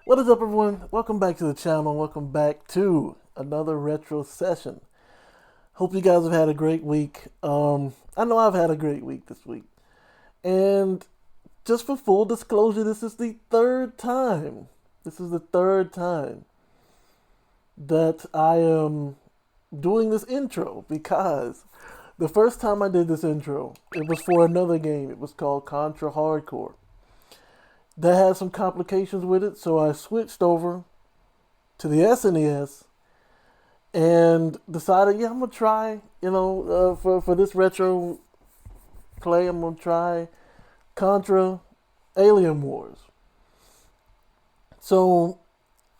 What is up, everyone? Welcome back to the channel. Welcome back to another retro session. Hope you guys have had a great week. I know I've had a great week this week. And just for full disclosure, this is the third time. This is the third time that I am doing this intro, because the first time I did this intro, it was for another game. It was called Contra Hardcore. That had some complications with it, so I switched over to the SNES and decided, yeah, I'm going to try, for this retro play, I'm going to try Contra Alien Wars. So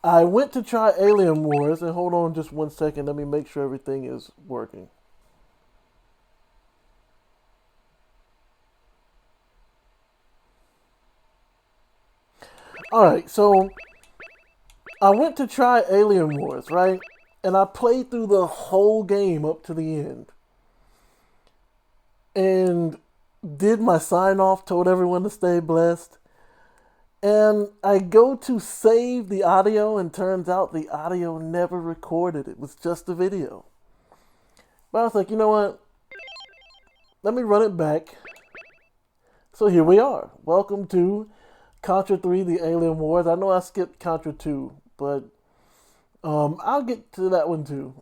I went to try Alien Wars, and hold on just 1 second, let me make sure everything is working. Alright, so I went to try Alien Wars, right? And I played through the whole game up to the end. And did my sign off, told everyone to stay blessed. And I go to save the audio, and turns out the audio never recorded. It was just a video. But I was like, you know what? Let me run it back. So here we are. Welcome to Contra 3, the Alien Wars. I know I skipped Contra 2, but I'll get to that one too.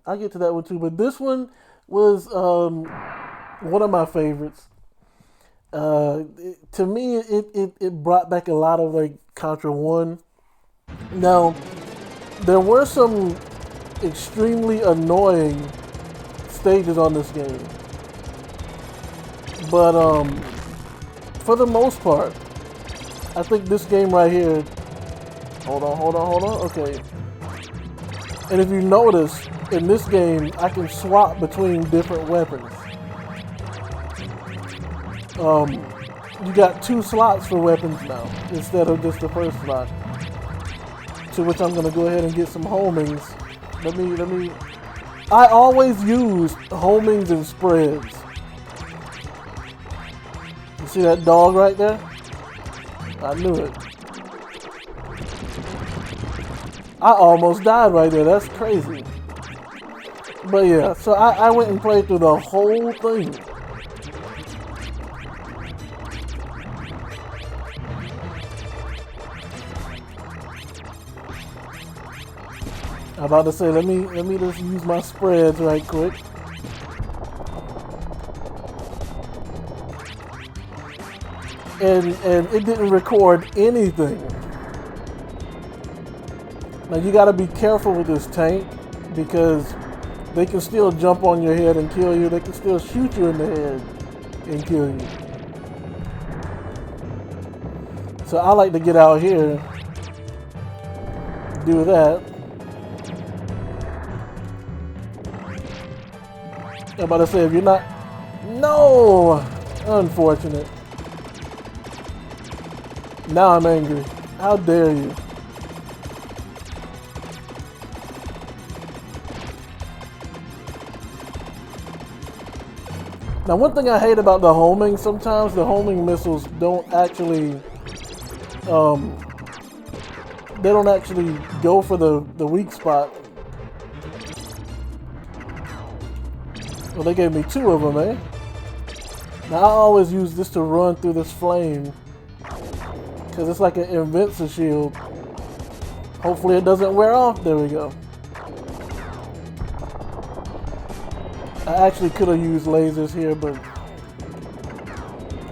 But this one was one of my favorites. To me, it brought back a lot of like Contra 1. Now, there were some extremely annoying stages on this game, but for the most part, I think this game right here, hold on, okay. And if you notice, in this game, I can swap between different weapons. You got 2 slots for weapons now, instead of just the first slot. To which I'm gonna go ahead and get some homings. I always use homings and spreads. You see that dog right there? I knew it. I almost died right there. That's crazy. But yeah, so I went and played through the whole thing. I'm about to say, let me just use my spreads right quick. And it didn't record anything. Now you gotta be careful with this tank, because they can still jump on your head and kill you. They can still shoot you in the head and kill you. So I like to get out here, do that. I'm about to say, if you're not, no, unfortunate. Now I'm angry. How dare you? Now, one thing I hate about the homing, sometimes the homing missiles don't actually, they don't actually go for the weak spot. Well, they gave me 2 of them, eh? Now, I always use this to run through this flame, because it's like an GamezNChill. Hopefully it doesn't wear off. There we go. I actually could have used lasers here, but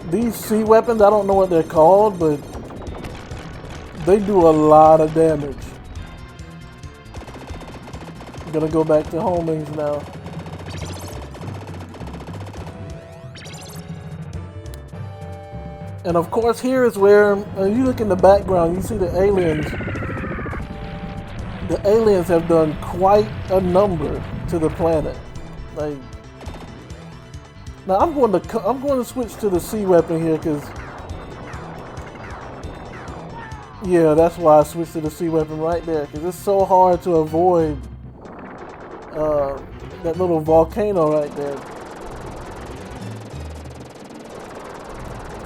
these C weapons, I don't know what they're called, but they do a lot of damage. I'm gonna go back to homings now. And of course, here is where you look in the background, you see the aliens. The aliens have done quite a number to the planet. Like, now I'm going to switch to the C weapon here because, yeah, that's why I switched to the C weapon right there, because it's so hard to avoid that little volcano right there.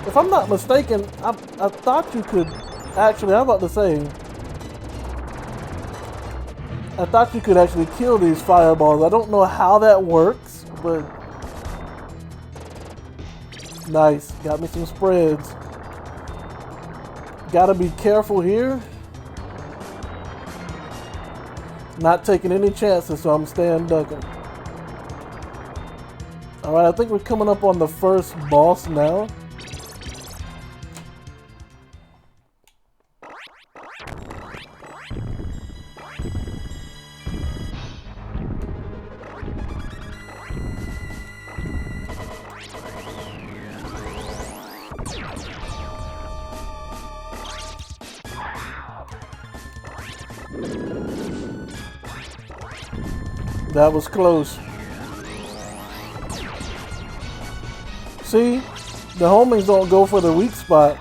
If I'm not mistaken, I thought you could actually, I'm about to say, I thought you could actually kill these fireballs. I don't know how that works, but nice. Got me some spreads. Gotta be careful here. Not taking any chances, so I'm staying ducking. Alright, I think we're coming up on the first boss now. That was close. See, the homies don't go for the weak spot.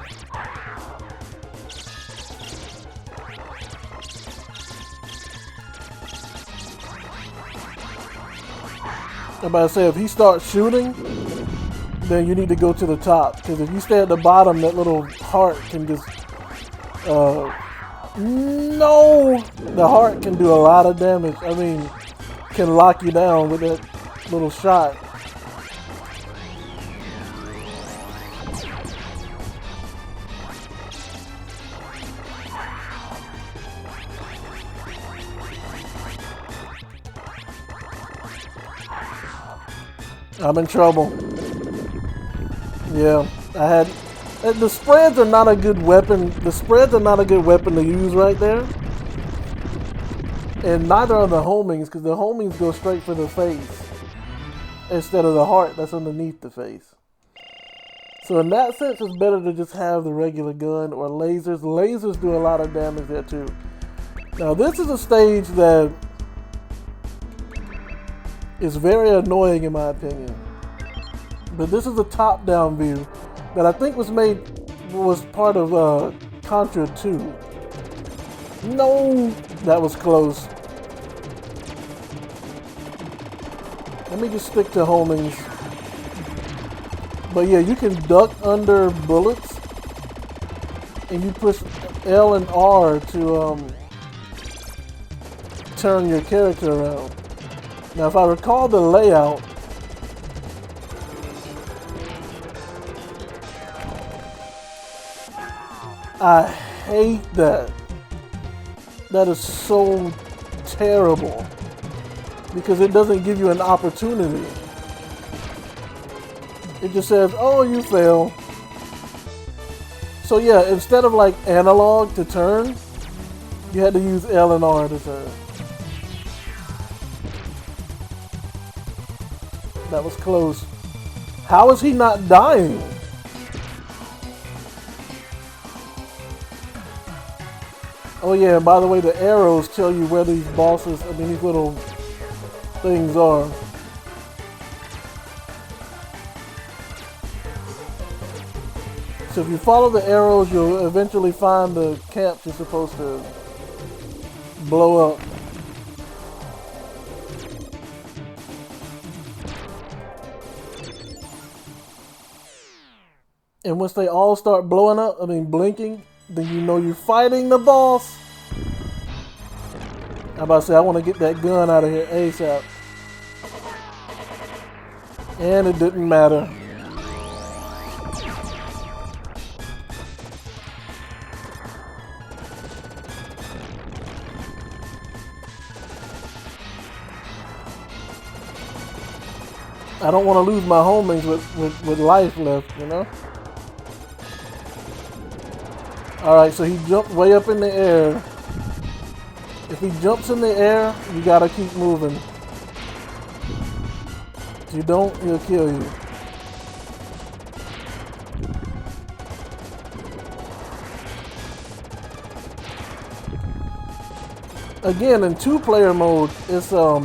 I'm about to say, if he starts shooting, then you need to go to the top. Because if you stay at the bottom, that little heart can just... no! The heart can do a lot of damage. I mean, can lock you down with that little shot. I'm in trouble. Yeah, I had... The spreads are not a good weapon. The spreads are not a good weapon to use right there. And neither are the homings, because the homings go straight for the face instead of the heart that's underneath the face. So in that sense, it's better to just have the regular gun or lasers. Lasers do a lot of damage there too. Now this is a stage that is very annoying in my opinion. But this is a top-down view that I think was part of Contra 2. No, that was close. Let me just stick to homings. But yeah, you can duck under bullets, and you push L and R to turn your character around. Now, if I recall the layout, I hate that. That is so terrible because it doesn't give you an opportunity. It just says, oh, you fail. So yeah, instead of like analog to turn, you had to use L and R to turn. That was close. How is he not dying? Oh yeah, and by the way, the arrows tell you where these bosses, these little things are. So if you follow the arrows, you'll eventually find the camp you're supposed to blow up. And once they all start blowing up, blinking, then you know you're fighting the boss. I'm about to say, I want to get that gun out of here ASAP. And it didn't matter. I don't want to lose my homies with life left, you know? Alright, so he jumped way up in the air. If he jumps in the air, you gotta keep moving. If you don't, he'll kill you. Again, in 2-player mode, it's a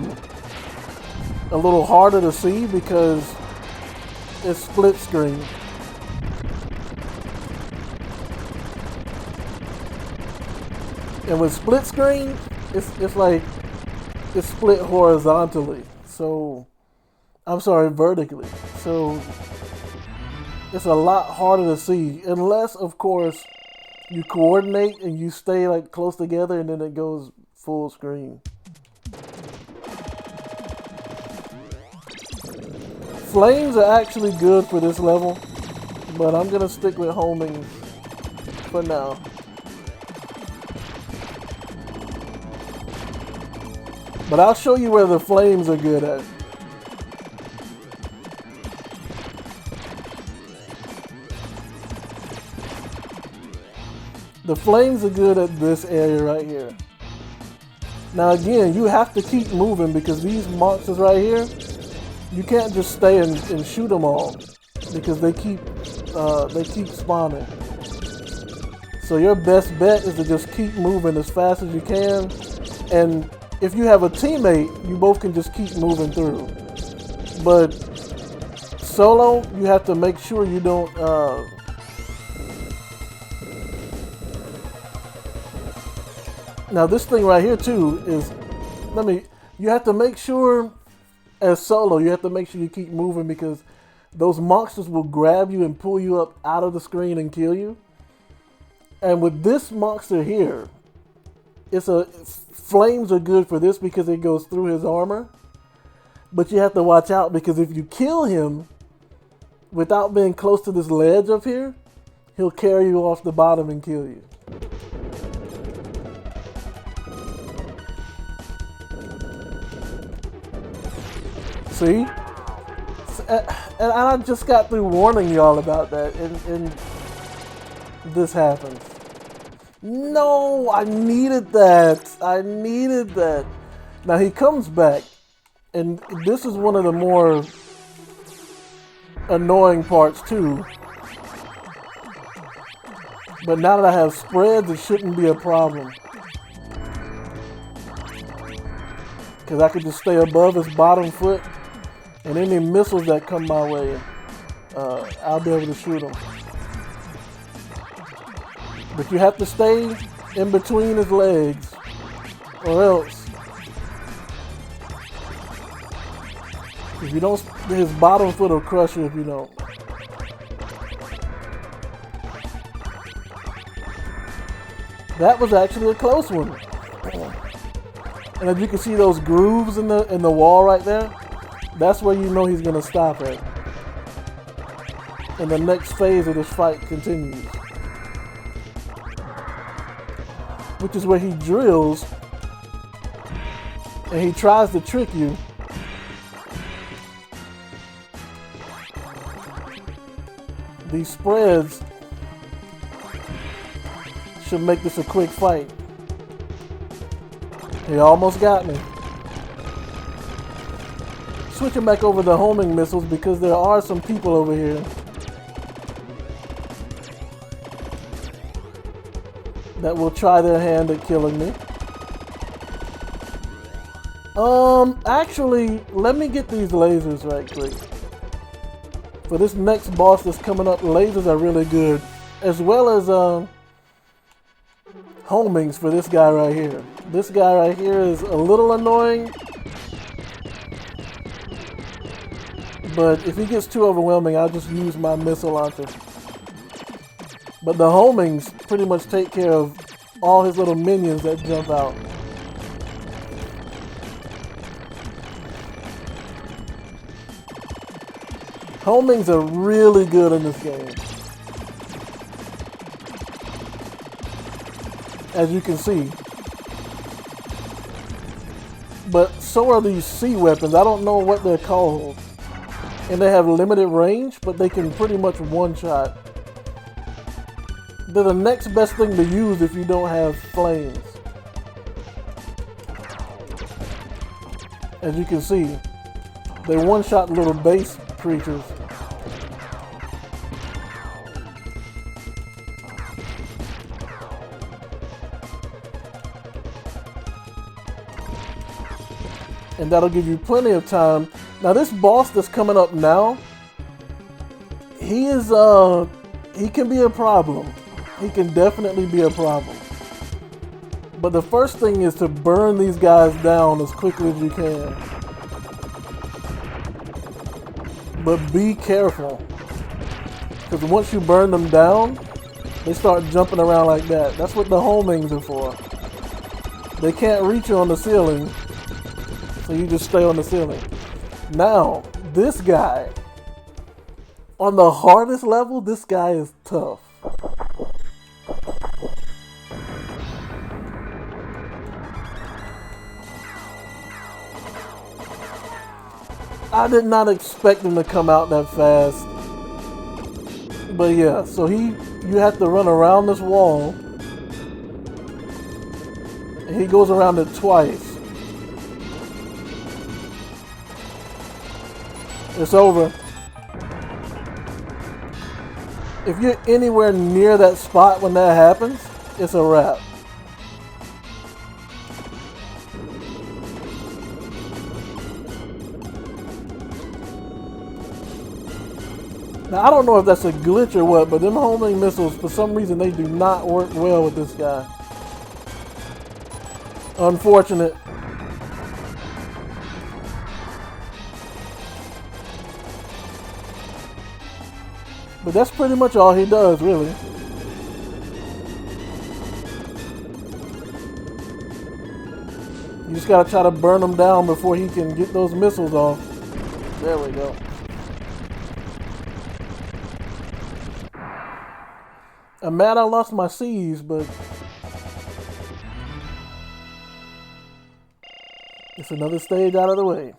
little harder to see because it's split screen. And with split screen, it's like it's split horizontally. So, I'm sorry, vertically. So, it's a lot harder to see, unless, of course, you coordinate and you stay like close together, and then it goes full screen. Flames are actually good for this level, but I'm gonna stick with homing for now. But I'll show you where the flames are good at. The flames are good at this area right here. Now again, you have to keep moving because these monsters right here, you can't just stay and shoot them all because they keep spawning. So your best bet is to just keep moving as fast as you can, and if you have a teammate, you both can just keep moving through. But solo, you have to make sure you don't now this thing right here too is, you have to make sure as solo, you have to make sure you keep moving because those monsters will grab you and pull you up out of the screen and kill you. And with this monster here, flames are good for this because it goes through his armor. But you have to watch out because if you kill him without being close to this ledge up here, he'll carry you off the bottom and kill you. See? And I just got through warning y'all about that, and this happens. No, I needed that. I needed that. Now he comes back, and this is one of the more annoying parts too. But now that I have spreads, it shouldn't be a problem. Because I could just stay above his bottom foot, and any missiles that come my way, I'll be able to shoot them. But you have to stay in between his legs, or else, if you don't, his bottom foot will crush you if you don't. That was actually a close one. And as you can see those grooves in the wall right there, that's where you know he's gonna stop at. And the next phase of this fight continues. Which is where he drills and he tries to trick you. These spreads should make this a quick fight. He almost got me. Switching back over to homing missiles because there are some people over here that will try their hand at killing me. Actually, let me get these lasers right quick. For this next boss that's coming up, lasers are really good. As well as homings for this guy right here. This guy right here is a little annoying, but if he gets too overwhelming, I'll just use my missile launcher. But the homings pretty much take care of all his little minions that jump out. Homings are really good in this game. As you can see. But so are these sea weapons. I don't know what they're called. And they have limited range, but they can pretty much one-shot. They're the next best thing to use if you don't have flames. As you can see, they one-shot little base creatures. and that'll give you plenty of time. Now this boss that's coming up now, he can be a problem. He can definitely be a problem. But the first thing is to burn these guys down as quickly as you can. But be careful, because once you burn them down, they start jumping around like that. That's what the homings are for. They can't reach you on the ceiling, so you just stay on the ceiling. Now, this guy, on the hardest level, this guy is tough. I did not expect him to come out that fast. But yeah, so you have to run around this wall. And he goes around it twice. It's over. If you're anywhere near that spot when that happens, it's a wrap. Now, I don't know if that's a glitch or what, but them homing missiles, for some reason, they do not work well with this guy. Unfortunate. But that's pretty much all he does, really. You just gotta try to burn him down before he can get those missiles off. There we go. I'm mad I lost my C's, but it's another stage out of the way.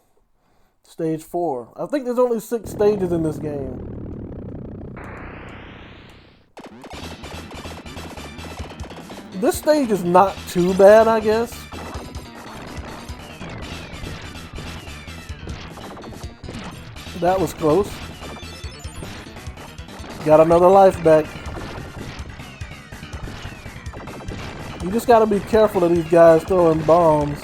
Stage 4. I think there's only 6 stages in this game. This stage is not too bad, I guess. That was close. Got another life back. You just gotta be careful of these guys throwing bombs.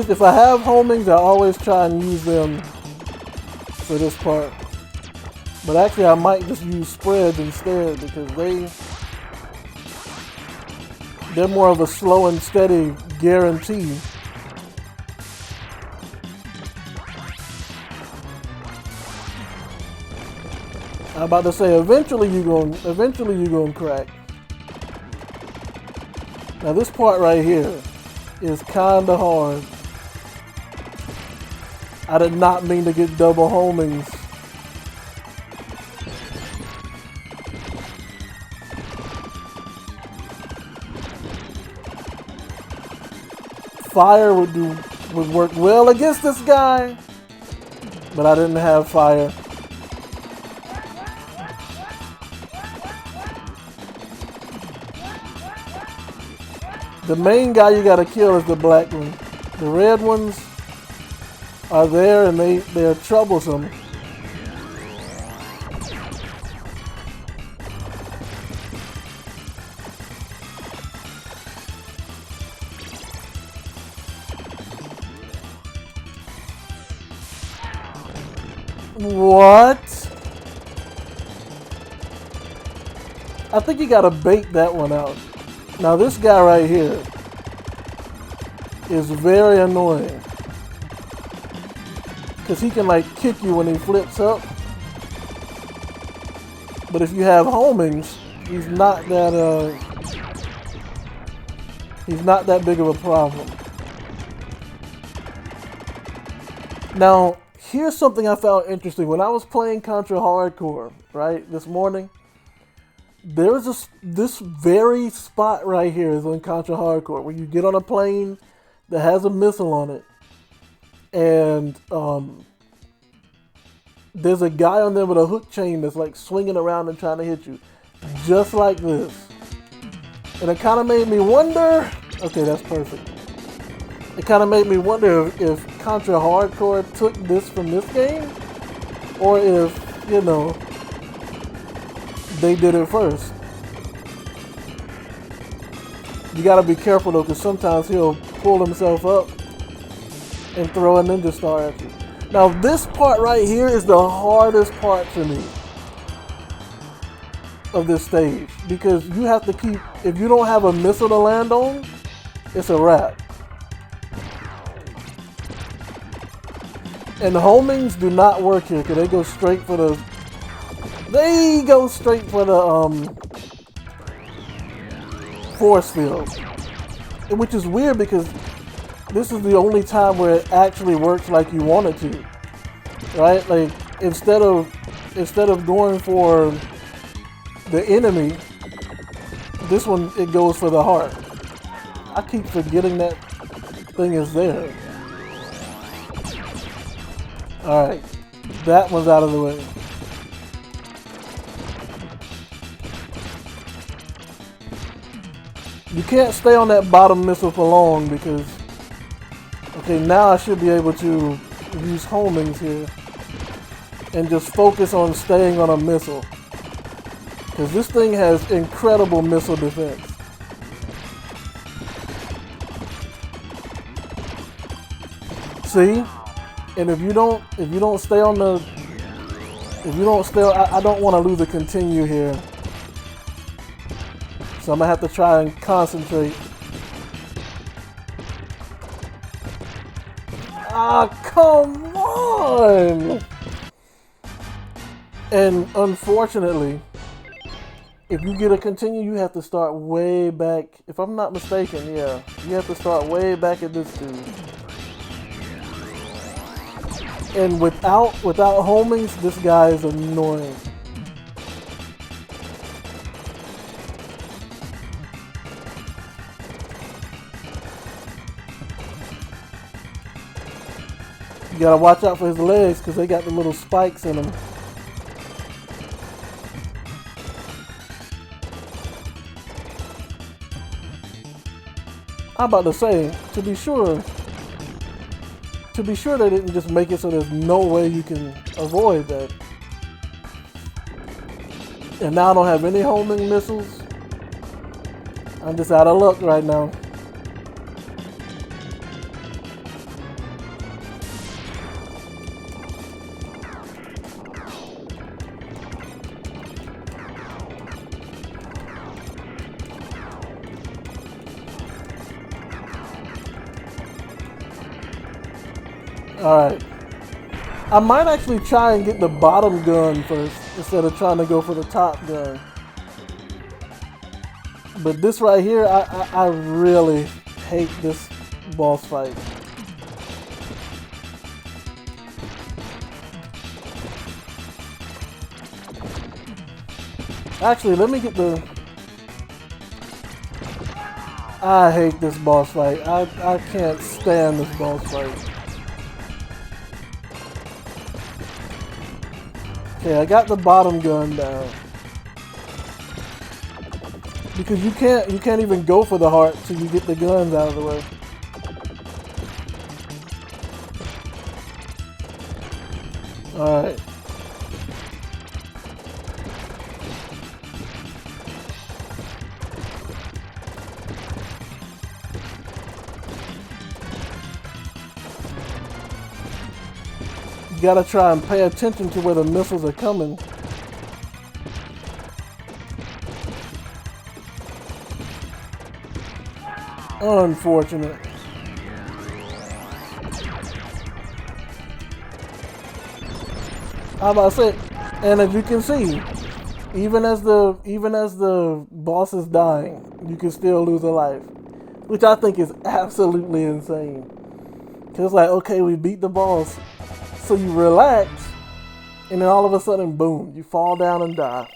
If I have homings, I always try and use them for this part. But actually, I might just use spreads instead, because they're more of a slow and steady guarantee. I'm about to say, eventually you gonna crack. Now this part right here is kinda hard. I did not mean to get double homings. Fire would work well against this guy, but I didn't have fire. The main guy you gotta kill is the black one. The red ones are there and they're troublesome. What? I think you gotta bait that one out. Now this guy right here is very annoying, because he can like kick you when he flips up. But if you have homings, he's not that big of a problem. Now here's something I found interesting. When I was playing Contra Hardcore, right, this morning, there was this very spot right here is on Contra Hardcore, where you get on a plane that has a missile on it, and there's a guy on there with a hook chain that's like swinging around and trying to hit you, just like this. And it kind of made me wonder, okay, that's perfect. It kind of made me wonder if Contra Hardcore took this from this game, or if, you know, they did it first. You gotta be careful though, because sometimes he'll pull himself up and throw a ninja star at you. Now this part right here is the hardest part for me of this stage, because you have to keep, if you don't have a missile to land on, it's a wrap. And homings do not work here, because they go straight for the force field, which is weird because this is the only time where it actually works like you want it to, right? Like instead of going for the enemy, this one it goes for the heart. I keep forgetting that thing is there. All right, that one's out of the way. You can't stay on that bottom missile for long because, okay, now I should be able to use homings here and just focus on staying on a missile, because this thing has incredible missile defense. See? And if you don't stay on the, I don't want to lose a continue here. So I'm gonna have to try and concentrate. Ah, come on! And unfortunately, if you get a continue, you have to start way back. If I'm not mistaken, yeah, you have to start way back at this dude. And without homings, this guy is annoying. You gotta watch out for his legs because they got the little spikes in them. I'm about to say, to be sure they didn't just make it so there's no way you can avoid that. And now I don't have any homing missiles. I'm just out of luck right now. Alright. I might actually try and get the bottom gun first instead of trying to go for the top gun. But this right here, I really hate this boss fight. Actually, let me get the... I hate this boss fight. I can't stand this boss fight. Okay, I got the bottom gun down. Because you can't even go for the heart till you get the guns out of the way. Alright. You gotta try and pay attention to where the missiles are coming. Unfortunate. I'm about to say, and as you can see, even as the boss is dying, you can still lose a life, which I think is absolutely insane. Cause it's like, okay, we beat the boss. So you relax, and then all of a sudden, boom, you fall down and die.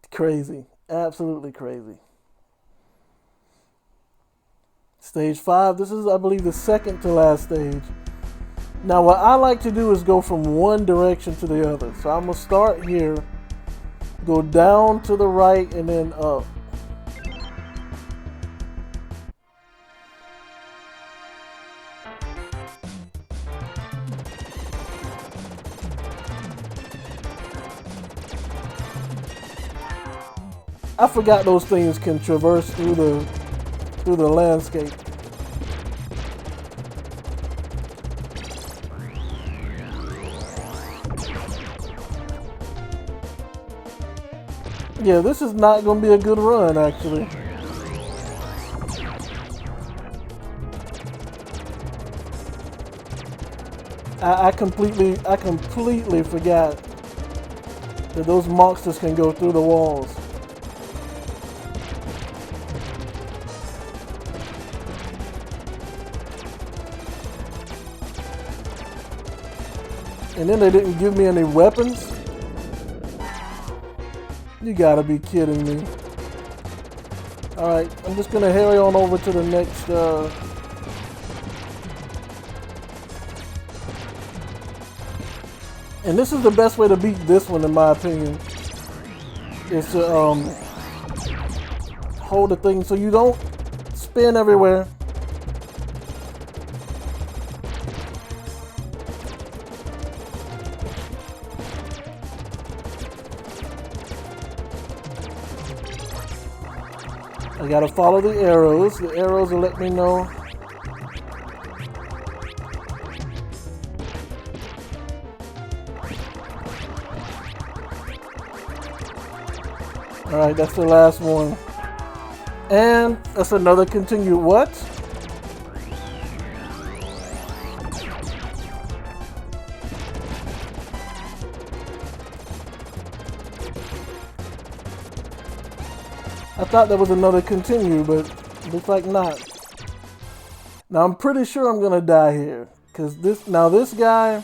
Crazy. Absolutely crazy. Stage 5, this is, I believe, the second to last stage. Now, what I like to do is go from one direction to the other. So I'm going to start here, go down to the right, and then up. I forgot those things can traverse through the landscape. Yeah, this is not going to be a good run, actually. I completely forgot that those monsters can go through the walls. And then they didn't give me any weapons? You gotta be kidding me. Alright, I'm just gonna hurry on over to the next, and this is the best way to beat this one, in my opinion. Is to, hold the thing so you don't spin everywhere. I gotta follow the arrows. The arrows will let me know. Alright, that's the last one. And that's another continue. What? I thought there was another continue, but looks like not. Now I'm pretty sure I'm gonna die here, because this guy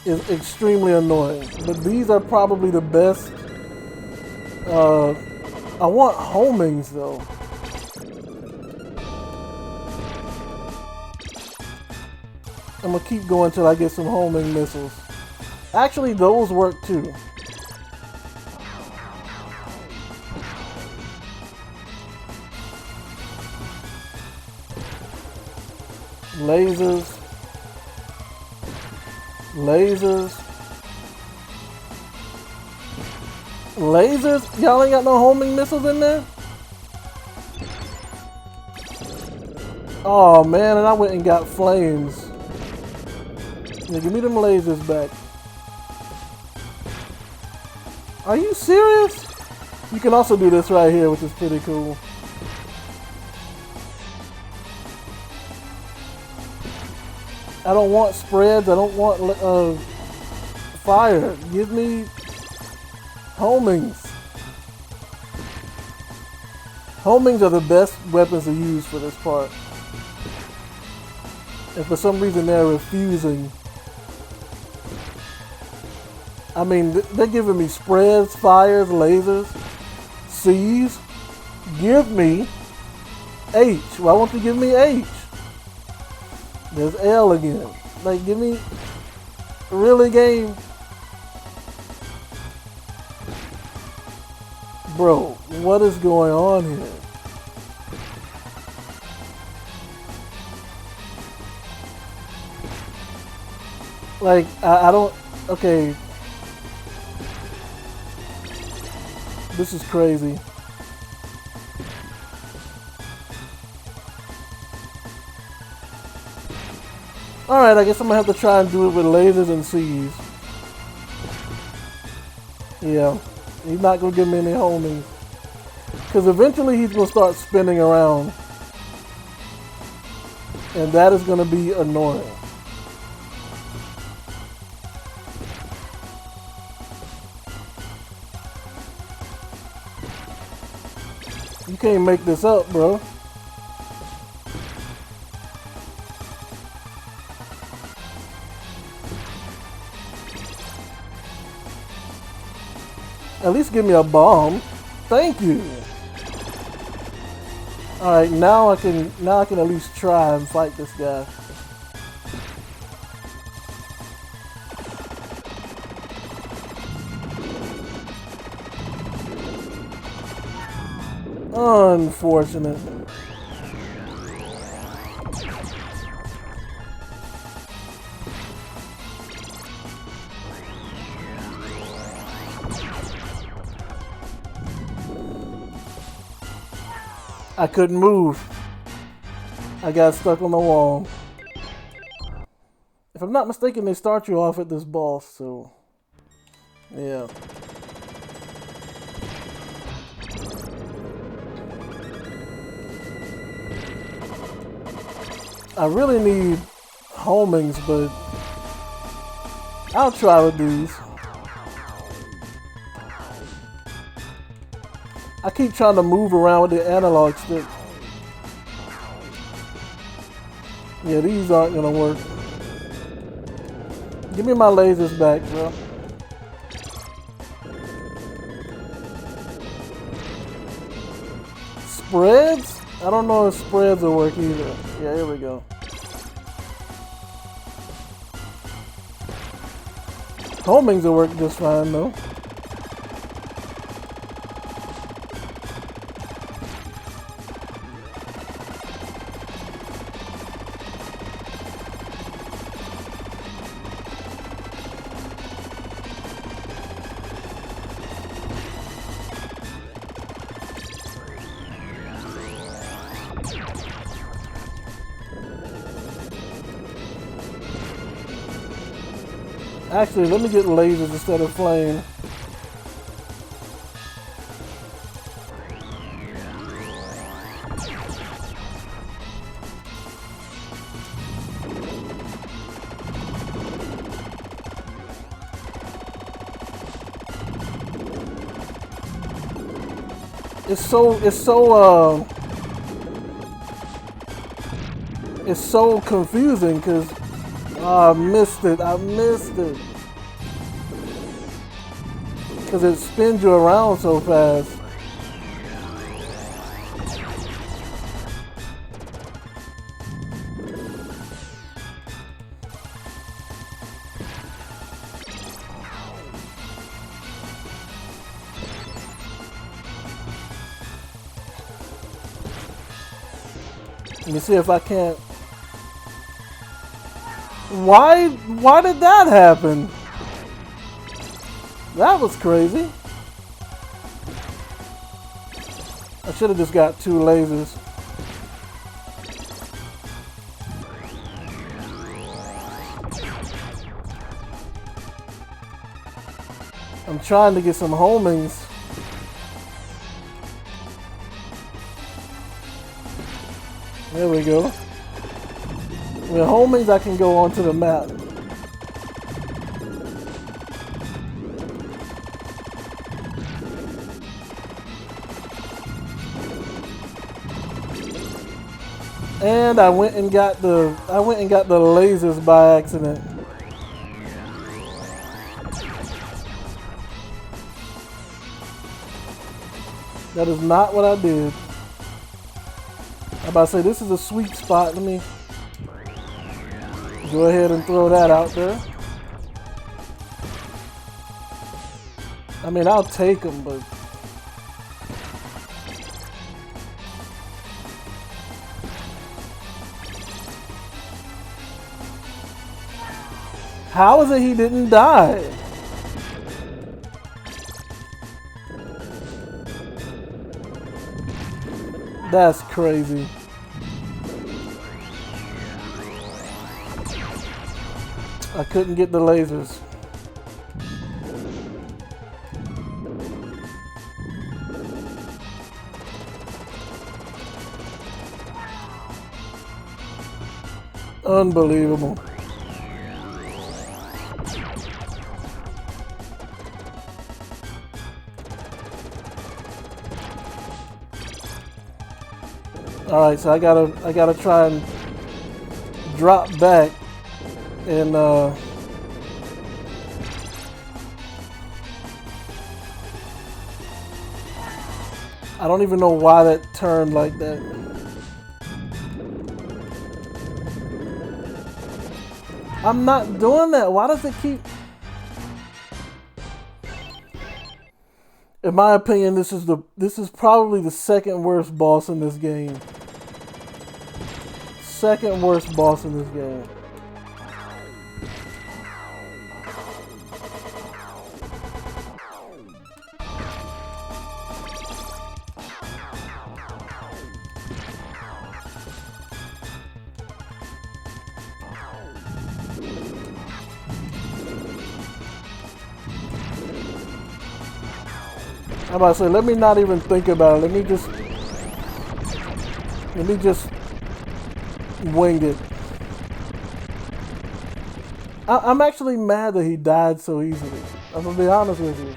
is extremely annoying. But these are probably the best. I want homings though. I'm gonna keep going till I get some homing missiles. Actually, those work too. Lasers. Lasers. Lasers? Y'all ain't got no homing missiles in there? Oh man, and I went and got flames. Yeah, give me them lasers back. Are you serious? You can also do this right here, which is pretty cool. I don't want spreads. I don't want fire. Give me homings. Homings are the best weapons to use for this part. And for some reason they're refusing. I mean, they're giving me spreads, fires, lasers, C's. Give me H. Why won't you give me H? There's L again. Like, give me... Really, game? Bro, what is going on here? Like, I don't... Okay. This is crazy. Alright, I guess I'm gonna have to try and do it with lasers and C's. Yeah. He's not gonna give me any homing. Because eventually he's gonna start spinning around. And that is gonna be annoying. You can't make this up, bro. At least give me a bomb. Thank you. Alright, now I can at least try and fight this guy. Unfortunate. I couldn't move. I got stuck on the wall. If I'm not mistaken, they start you off at this boss, so yeah. I really need homings, but I'll try with these. I keep trying to move around with the analog stick. Yeah, these aren't gonna work. Give me my lasers back, bro. Spreads? I don't know if spreads will work either. Yeah, here we go. Homings will work just fine though. Actually, let me get lasers instead of flame. It's so confusing because I missed it. Because it spins you around so fast. Let me see if I can't. Why did that happen? That was crazy. I should have just got 2 lasers. I'm trying to get some homings. There we go. With homings, I can go onto the map. And I went and got the lasers by accident. That is not what I did. I'm about to say this is a sweet spot. Let me go ahead and throw that out there. I mean, I'll take them, but how is it he didn't die? That's crazy. I couldn't get the lasers. Unbelievable. All right, so I gotta try and drop back and I don't even know why that turned like that. I'm not doing that. Why does it keep? In my opinion, this is probably the second worst boss in this game. Second worst boss in this game. I'm about to say, let me not even think about it. Let me just wing it. I'm actually mad that he died so easily. I'm gonna be honest with you.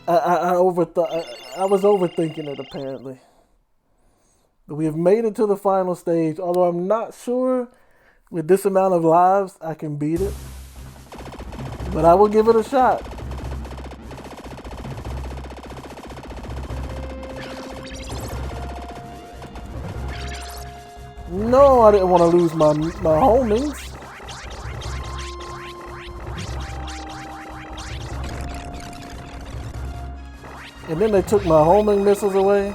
I overthought. I was overthinking it apparently. But we have made it to the final stage. Although I'm not sure with this amount of lives I can beat it. But I will give it a shot. No, I didn't want to lose my homings. And then they took my homing missiles away.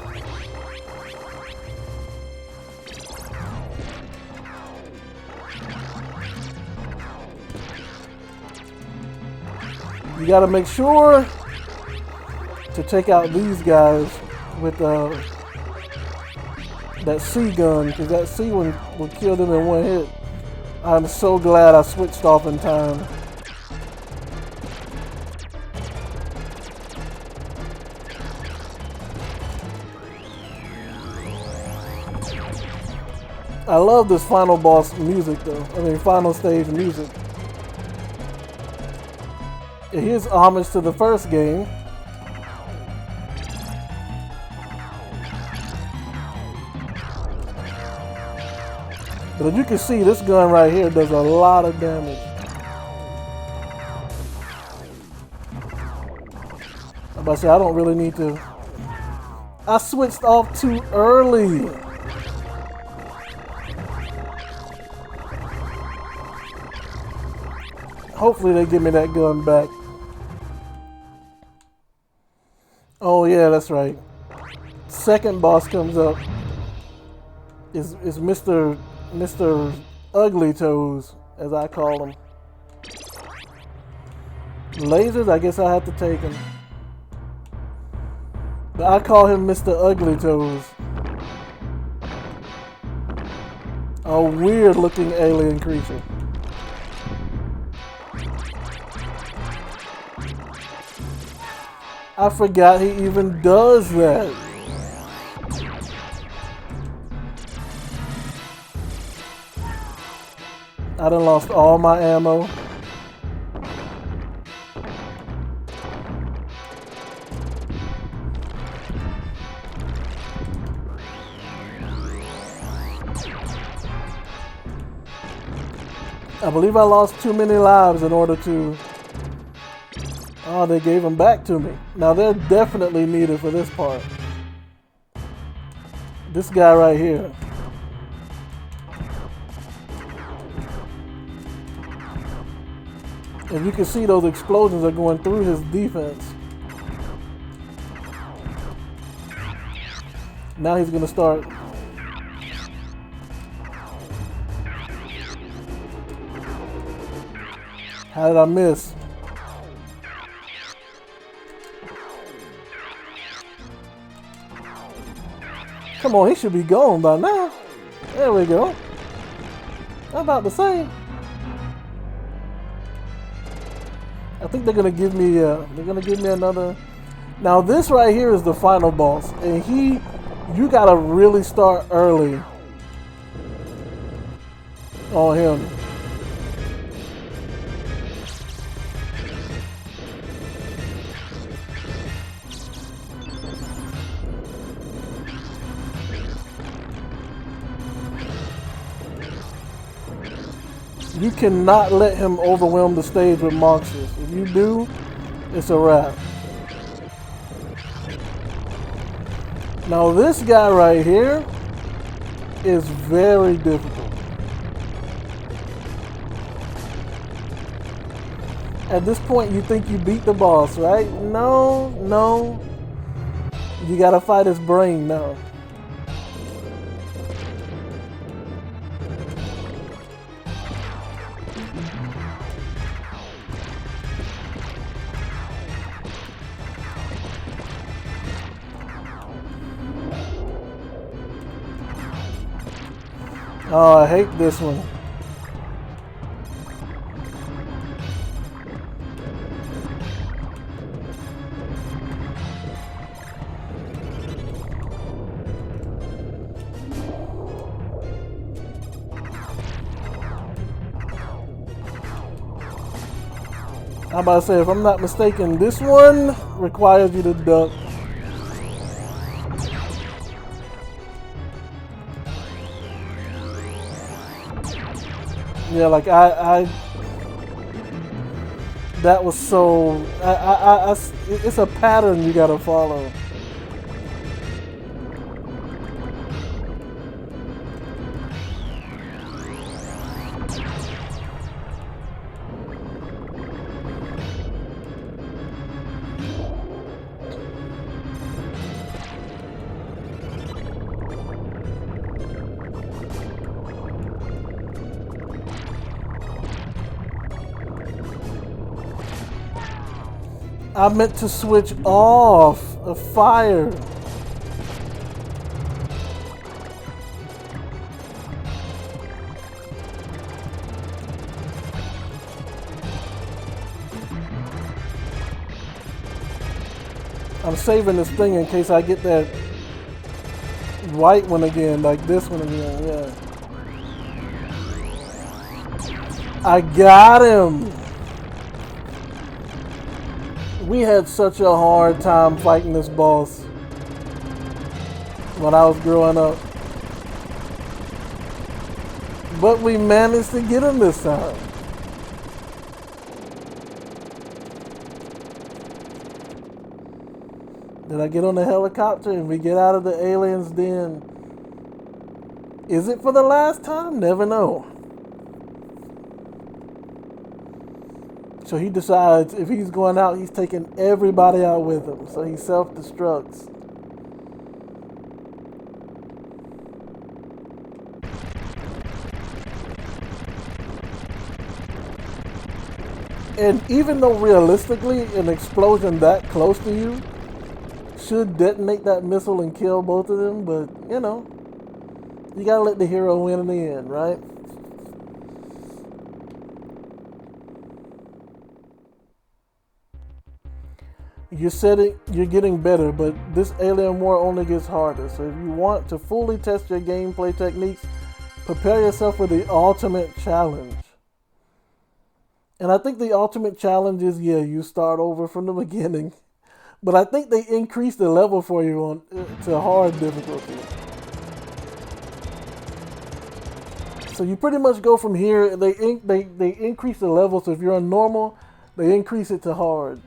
You gotta make sure to take out these guys with that C gun, because that C one will kill them in one hit. I'm so glad I switched off in time. I love this final boss music though. I mean, final stage music. Here's homage to the first game. But as you can see, this gun right here does a lot of damage. I'm about to say, I don't really need to. I switched off too early. Hopefully they give me that gun back. Oh yeah, that's right. Second boss comes up. Is Mr. Ugly Toes, as I call him. Lasers, I guess I have to take him. But I call him Mr. Ugly Toes. A weird looking alien creature. I forgot he even does that. I done lost all my ammo. I believe I lost too many lives in order to... Oh, they gave them back to me. Now they're definitely needed for this part. This guy right here. And you can see those explosions are going through his defense. Now he's gonna start. How did I miss? Come on, he should be gone by now. There we go. I'm about to say. I think they're gonna give me another. Now this right here is the final boss, and you gotta really start early on him. You cannot let him overwhelm the stage with monsters. If you do, it's a wrap. Now this guy right here is very difficult. At this point you think you beat the boss, right? No, no. You gotta fight his brain now. Oh, I hate this one. I'm about to say, if I'm not mistaken, this one requires you to duck. Yeah, like that was so, it's a pattern you gotta follow. I meant to switch off a fire. I'm saving this thing in case I get that white one again, like this one again, yeah. I got him! We had such a hard time fighting this boss when I was growing up. But we managed to get him this time. Did I get on the helicopter and we get out of the alien's den? Is it for the last time? Never know. So he decides if he's going out, he's taking everybody out with him. So he self-destructs. And even though realistically an explosion that close to you should detonate that missile and kill both of them, but you know, you gotta let the hero win in the end, right? You're getting better, but this alien war only gets harder. So if you want to fully test your gameplay techniques, prepare yourself for the ultimate challenge. And I think the ultimate challenge is, yeah, you start over from the beginning. But I think they increase the level for you on to hard difficulty. So you pretty much go from here. They increase the level. So if you're on normal, they increase it to hard.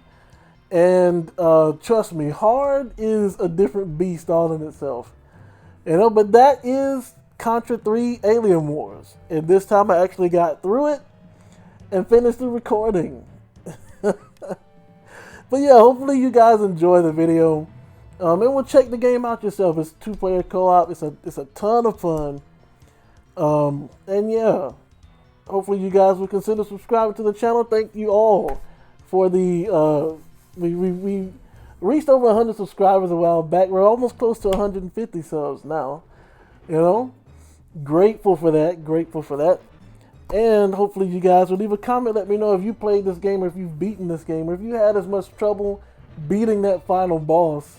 And trust me, hard is a different beast all in itself. You know, but that is Contra 3 Alien Wars. And this time I actually got through it and finished the recording. But yeah, hopefully you guys enjoy the video. And we'll check the game out yourself. It's 2-player co-op. It's a ton of fun. And yeah, hopefully you guys will consider subscribing to the channel. Thank you all for the we reached over 100 subscribers a while back. We're almost close to 150 subs now. You know, grateful for that. And hopefully you guys will leave a comment. Let me know if you played this game, or if you've beaten this game, or if you had as much trouble beating that final boss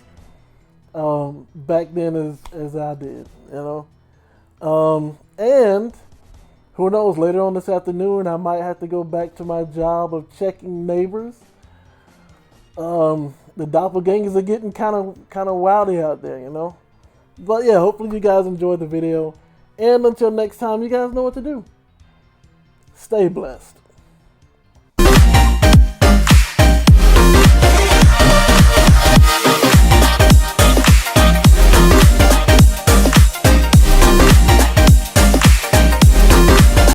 back then as I did, you know. And who knows, later on this afternoon I might have to go back to my job of checking neighbors. The doppelgangers are getting kind of rowdy out there, you know. But yeah, hopefully you guys enjoyed the video. And until next time, you guys know what to do. Stay blessed.